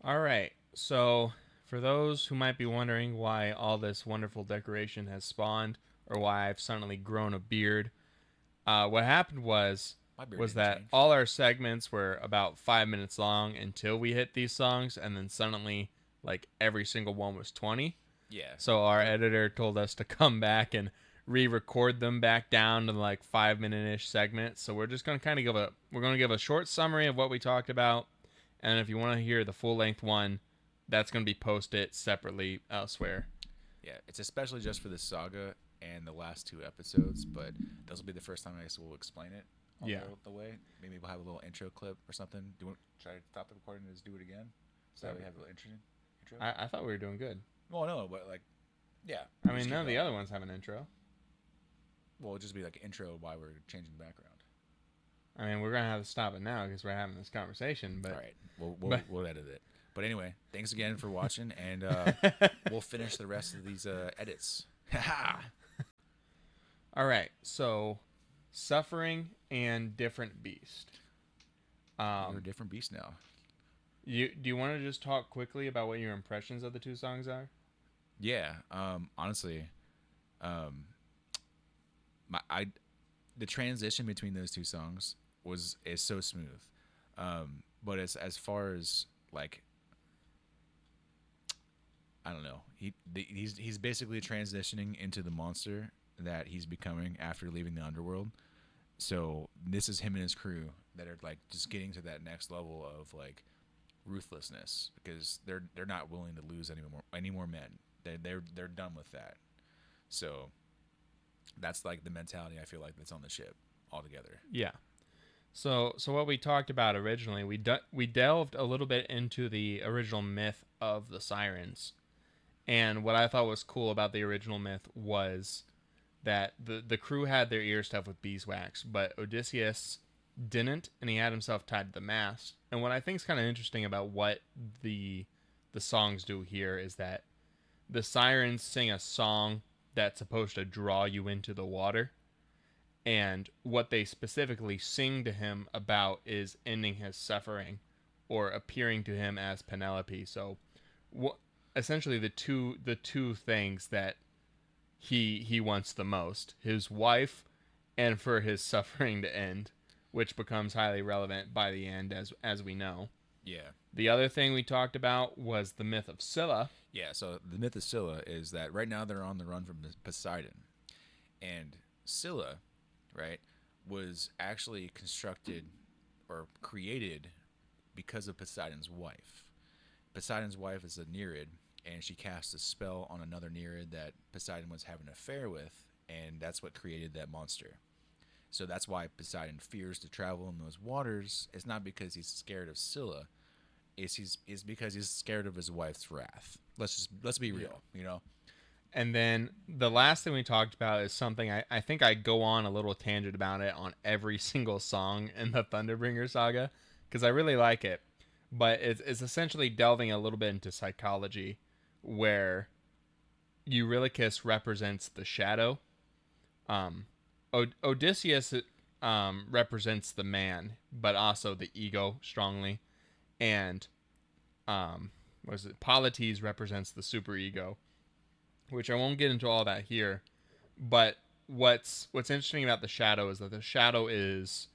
All right. So, for those who might be wondering why all this wonderful decoration has spawned, or why I've suddenly grown a beard, what happened My beard was didn't that change. all our segments were about 5 minutes long until we hit these songs, and then suddenly, like every single one was 20. Yeah. So our There, editor told us to come back and re-record them back down to like 5 minute-ish segments. So we're just gonna kind of give a short summary of what we talked about, and if you want to hear the full length one, that's gonna be posted separately elsewhere. yeah, it's especially just for the saga and the last two episodes, but this will be the first time I guess we'll explain it on Yeah, the way. Maybe we'll have a little intro clip or something. Do you want to try to stop the recording and just do it again? So that we have a little intro. I thought we were doing good. Well, no, but like, yeah, I we'll just mean, none keep of the going. other ones have an intro. Well, it'll just be like an intro why we're changing the background. I mean, we're gonna have to stop it now because we're having this conversation. All But right, we'll but we'll edit it. But anyway, thanks again for watching, and we'll finish the rest of these edits. all right. So, suffering and different beast. You're a Um, different beast now. you do you want to just talk quickly about what your impressions of the two songs are? Yeah. Honestly, um, my I the transition between those two songs is so smooth. But as far as like I don't know, he's basically transitioning into the monster that he's becoming after leaving the underworld. So this is him and his crew that are like just getting to that next level of like ruthlessness because they're not willing to lose any more men. They're done with that. So that's like the mentality I feel like that's on the ship altogether. Yeah. So what we talked about originally, we delved a little bit into the original myth of the sirens, and what I thought was cool about the original myth was that the crew had their ears stuffed with beeswax, but Odysseus didn't, and he had himself tied to the mast. And what I think is kind of interesting about what the the songs do here is that the sirens sing a song that's supposed to draw you into the water, and what they specifically sing to him about is ending his suffering or appearing to him as Penelope. So, what essentially the two things that he wants the most: his wife, and for his suffering to end, which becomes highly relevant by the end, as we know. Yeah. The other thing we talked about was the myth of Scylla. Yeah, so the myth of Scylla is that right now they're on the run from Poseidon. And Scylla, right, was actually constructed or created because of Poseidon's wife. Poseidon's wife is a Nereid, and she cast a spell on another Nereid that Poseidon was having an affair with, and that's what created that monster. So that's why Poseidon fears to travel in those waters. It's not because he's scared of Scylla. It's because he's scared of his wife's wrath. Let's be Yeah. real, you know. And then the last thing we talked about is something I think I go on a little tangent about it on every single song in the Thunderbringer saga because I really like it. But it's essentially delving a little bit into psychology where Eurylochus represents the shadow. Um, Odysseus represents the man, but also the ego strongly. And was it? Polites represents the superego, which I won't get into all that here. But what's interesting about the shadow is that the shadow is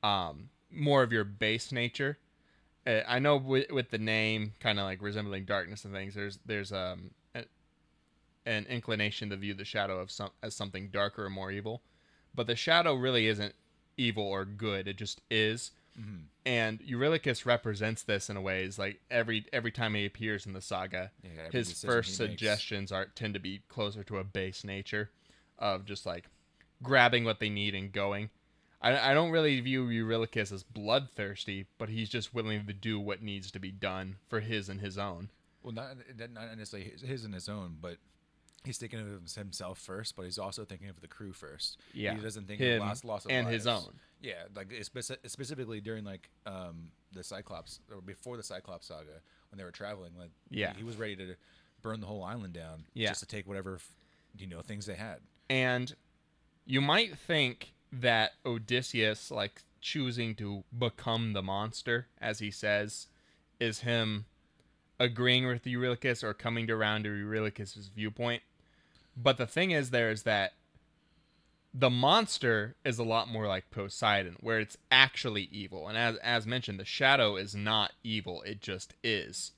more of your base nature. I know with the name kind of like resembling darkness and things. There's an inclination to view the shadow of as something darker or more evil, but the shadow really isn't evil or good. It just is. Mm-hmm. And Eurylochus represents this in a way. Is like every time he appears in the saga, Yeah, every his decision first he makes. suggestions are tend to be closer to a base nature of just like grabbing what they need and going. I don't really view Eurylochus as bloodthirsty, but he's just willing to do what needs to be done for his and his own. Well, not necessarily his and his own, but he's thinking of himself first, but he's also thinking of the crew first. He Yeah, doesn't think of him loss of and his lives. own. Yeah, like specifically during like the Cyclops or before the Cyclops saga when they were traveling, like Yeah, he was ready to burn the whole island down yeah. just to take whatever things they had. And you might think that Odysseus, like choosing to become the monster, as he says, is him agreeing with Eurylochus or coming around to Eurylochus's viewpoint. But the thing is that the monster is a lot more like Poseidon, where it's actually evil. And as mentioned, the shadow is not evil; it just is.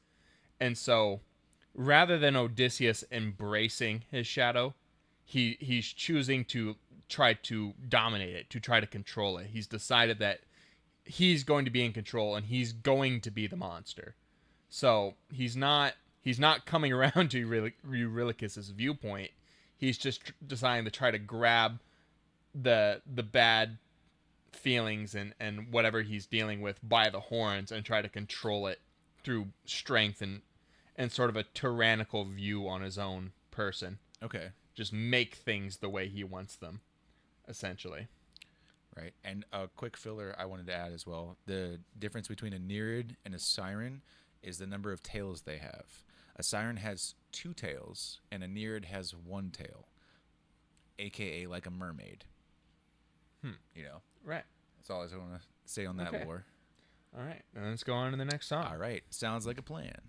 And so, rather than Odysseus embracing his shadow, he's choosing to try to dominate it, to try to control it. He's decided that he's going to be in control and he's going to be the monster. So he's not coming around to Eurylochus's viewpoint. He's just deciding to try to grab the bad feelings and whatever he's dealing with by the horns and try to control it through strength and sort of a tyrannical view on his own person. Okay. Just make things the way he wants them, essentially. Right. And a quick filler I wanted to add as well. The difference between a Nereid and a Siren is the number of tails they have. A Siren has 2 tails, and a Nereid has 1 tail, aka like a mermaid. You know, Right. that's all I want to say on that Okay. lore. All right. Now let's go on to the next song. All right. Sounds like a plan.